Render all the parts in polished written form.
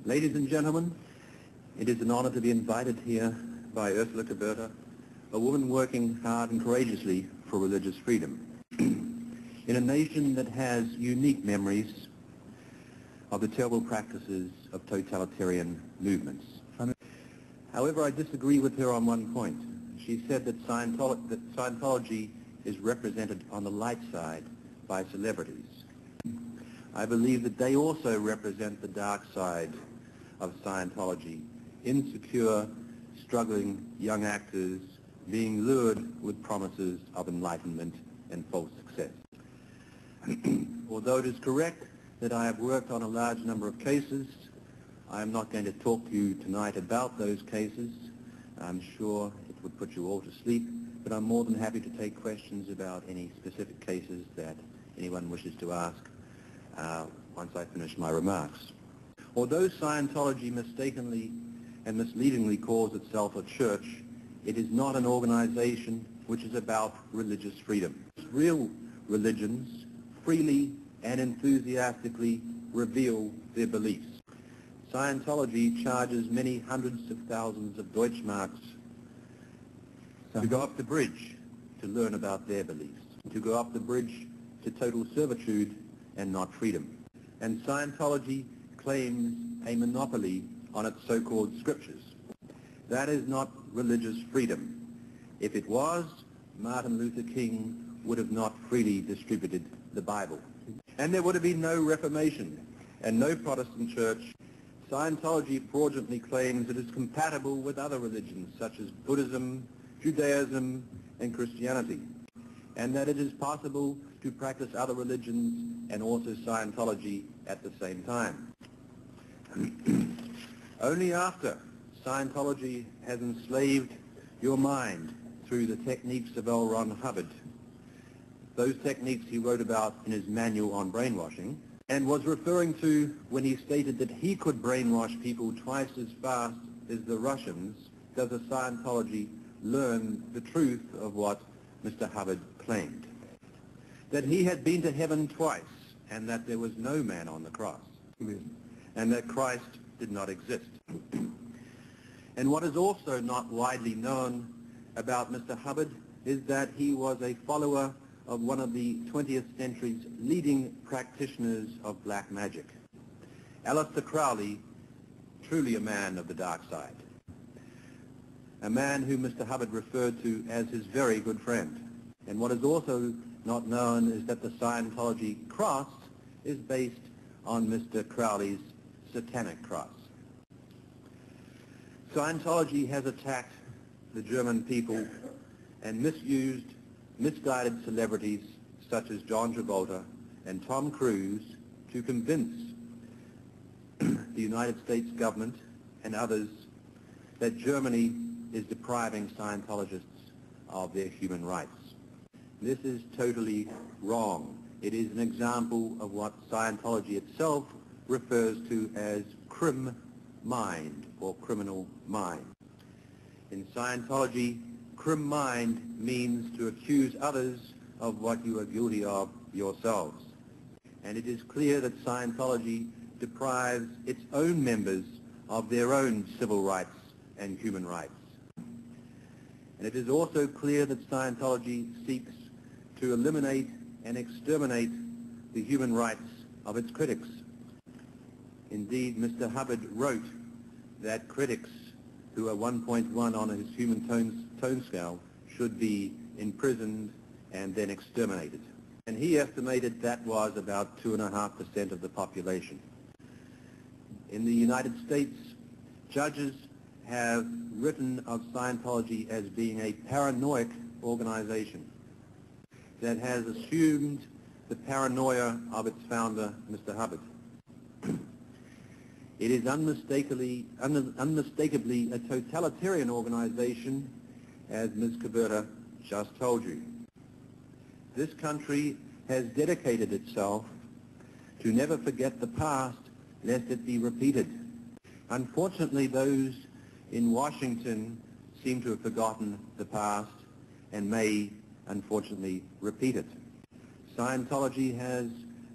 Ladies and gentlemen, it is an honor to be invited here by Ursula Caberta, a woman working hard and courageously for religious freedom. In a nation that has unique memories of the terrible practices of totalitarian movements. However, I disagree with her on one point. She said that Scientology is represented on the light side by celebrities. I believe that they also represent the dark side of Scientology, insecure, struggling young actors being lured with promises of enlightenment and false success. Although it is correct that I have worked on a large number of cases, I am not going to talk to you tonight about those cases. I'm sure it would put you all to sleep, but I'm more than happy to take questions about any specific cases that anyone wishes to ask once I finish my remarks. Although Scientology mistakenly and misleadingly calls itself a church, it is not an organization which is about religious freedom. Real religions freely and enthusiastically reveal their beliefs. Scientology charges many hundreds of thousands of Deutschmarks to go up the bridge to learn about their beliefs, to go up the bridge to total servitude and not freedom. And Scientology claims a monopoly on its so-called scriptures. That is not religious freedom. If it was, Martin Luther King would have not freely distributed the Bible. And there would have been no Reformation and no Protestant church. Scientology fraudulently claims it is compatible with other religions such as Buddhism, Judaism, and Christianity, and that it is possible to practice other religions and also Scientology at the same time. Only after Scientology has enslaved your mind through the techniques of L. Ron Hubbard, those techniques he wrote about in his manual on brainwashing, and was referring to when he stated that he could brainwash people twice as fast as the Russians, does a Scientology learn the truth of what Mr. Hubbard claimed. That he had been to heaven twice, and that there was no man on the cross, and that Christ did not exist. And what is also not widely known about Mr. Hubbard is that he was a follower of one of the 20th century's leading practitioners of black magic, Aleister Crowley, truly a man of the dark side, a man whom Mr. Hubbard referred to as his very good friend. And what is also not known is that the Scientology cross is based on Mr. Crowley's satanic cross. Scientology has attacked the German people and misused, misguided celebrities such as John Travolta and Tom Cruise to convince the United States government and others that Germany is depriving Scientologists of their human rights. This is totally wrong. It is an example of what Scientology itself refers to as crim mind, or criminal mind. In Scientology, crim mind means to accuse others of what you are guilty of yourselves. And it is clear that Scientology deprives its own members of their own civil rights and human rights. And it is also clear that Scientology seeks to eliminate and exterminate the human rights of its critics. Indeed, Mr. Hubbard wrote that critics who are 1.1 on his human tone scale should be imprisoned and then exterminated. And he estimated that was about 2.5% of the population. In the United States, judges have written of Scientology as being a paranoid organization that has assumed the paranoia of its founder, Mr. Hubbard. It is unmistakably a totalitarian organization, as Ms. Caberta just told you. This country has dedicated itself to never forget the past, lest it be repeated. Unfortunately, those in Washington seem to have forgotten the past and may, unfortunately, repeat it. Scientology has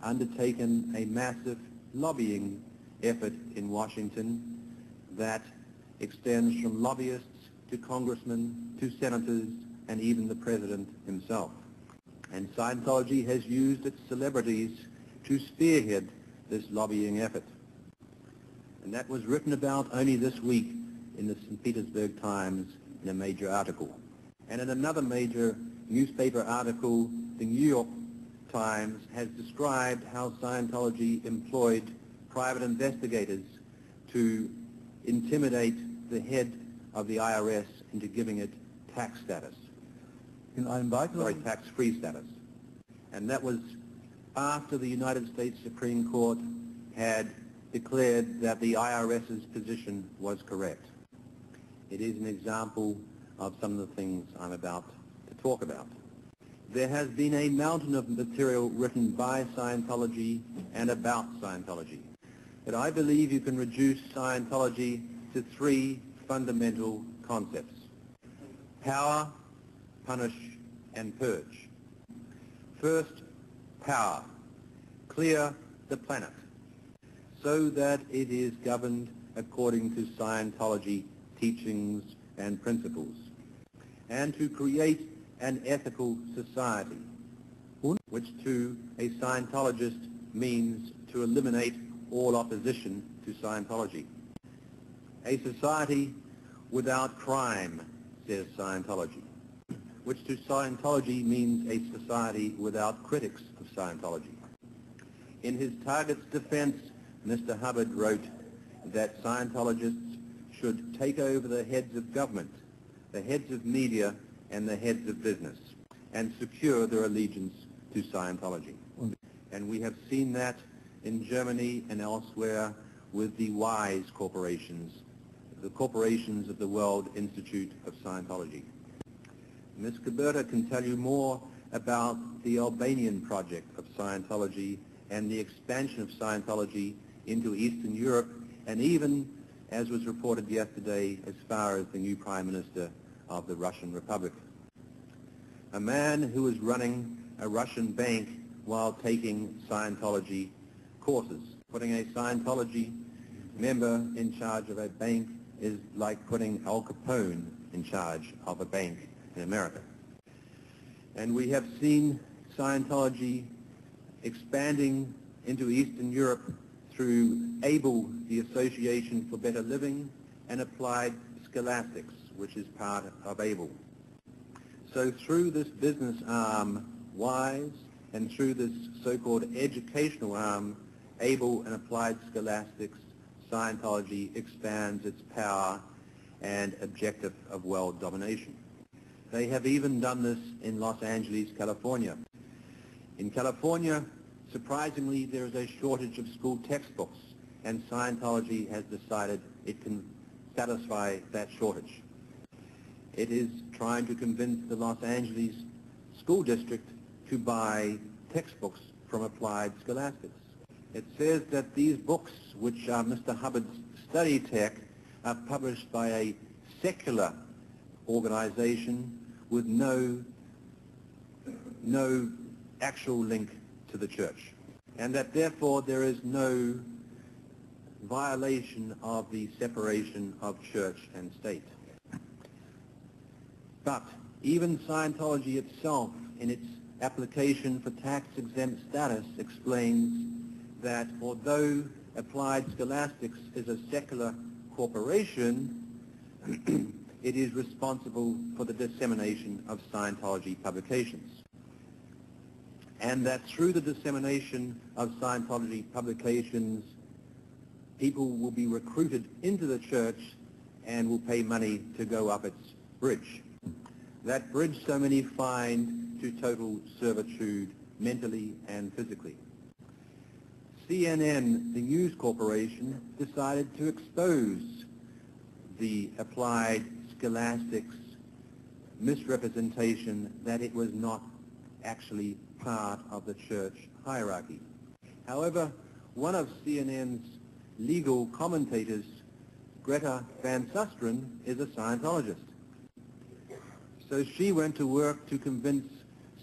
undertaken a massive lobbying effort in Washington that extends from lobbyists to congressmen to senators and even the president himself. And Scientology has used its celebrities to spearhead this lobbying effort. And that was written about only this week in the St. Petersburg Times in a major article. And in another major newspaper article, the New York Times has described how Scientology employed private investigators to intimidate the head of the IRS into giving it tax status. Tax-free status. And that was after the United States Supreme Court had declared that the IRS's position was correct. It is an example of some of the things I'm about to talk about. There has been a mountain of material written by Scientology and about Scientology. But I believe you can reduce Scientology to three fundamental concepts: power, punish, and purge. First, power. Clear the planet so that it is governed according to Scientology teachings and principles, and to create an ethical society, which to a Scientologist means to eliminate all opposition to Scientology. A society without crime, says Scientology, which to Scientology means a society without critics of Scientology. In his Target's defense, Mr. Hubbard wrote that Scientologists should take over the heads of government, the heads of media, and the heads of business, and secure their allegiance to Scientology. And we have seen that in Germany and elsewhere with the WISE corporations, the corporations of the World Institute of Scientology. Ms. Kuberta can tell you more about the Albanian project of Scientology and the expansion of Scientology into Eastern Europe, and even, as was reported yesterday, as far as the new Prime Minister of the Russian Republic. A man who is running a Russian bank while taking Scientology courses. Putting a Scientology member in charge of a bank is like putting Al Capone in charge of a bank in America. And we have seen Scientology expanding into Eastern Europe through ABLE, the Association for Better Living, and Applied Scholastics, which is part of ABLE. So through this business arm, WISE, and through this so-called educational arm, ABLE and Applied Scholastics, Scientology expands its power and objective of world domination. They have even done this in Los Angeles, California. In California, surprisingly, there is a shortage of school textbooks, and Scientology has decided it can satisfy that shortage. It is trying to convince the Los Angeles school district to buy textbooks from Applied Scholastics. It says that these books, which are Mr. Hubbard's study tech, are published by a secular organization with no actual link to the church, and that therefore there is no violation of the separation of church and state. But even Scientology itself, in its application for tax-exempt status, explains that although Applied Scholastics is a secular corporation, it is responsible for the dissemination of Scientology publications. And that through the dissemination of Scientology publications, people will be recruited into the church and will pay money to go up its bridge. That bridge so many find to total servitude, mentally and physically. CNN, the news corporation, decided to expose the Applied Scholastics misrepresentation that it was not actually part of the church hierarchy. However, one of CNN's legal commentators, Greta Van Susteren, is a Scientologist. So she went to work to convince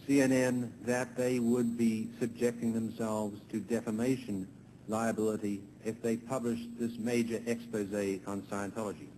CNN that they would be subjecting themselves to defamation liability if they published this major expose on Scientology.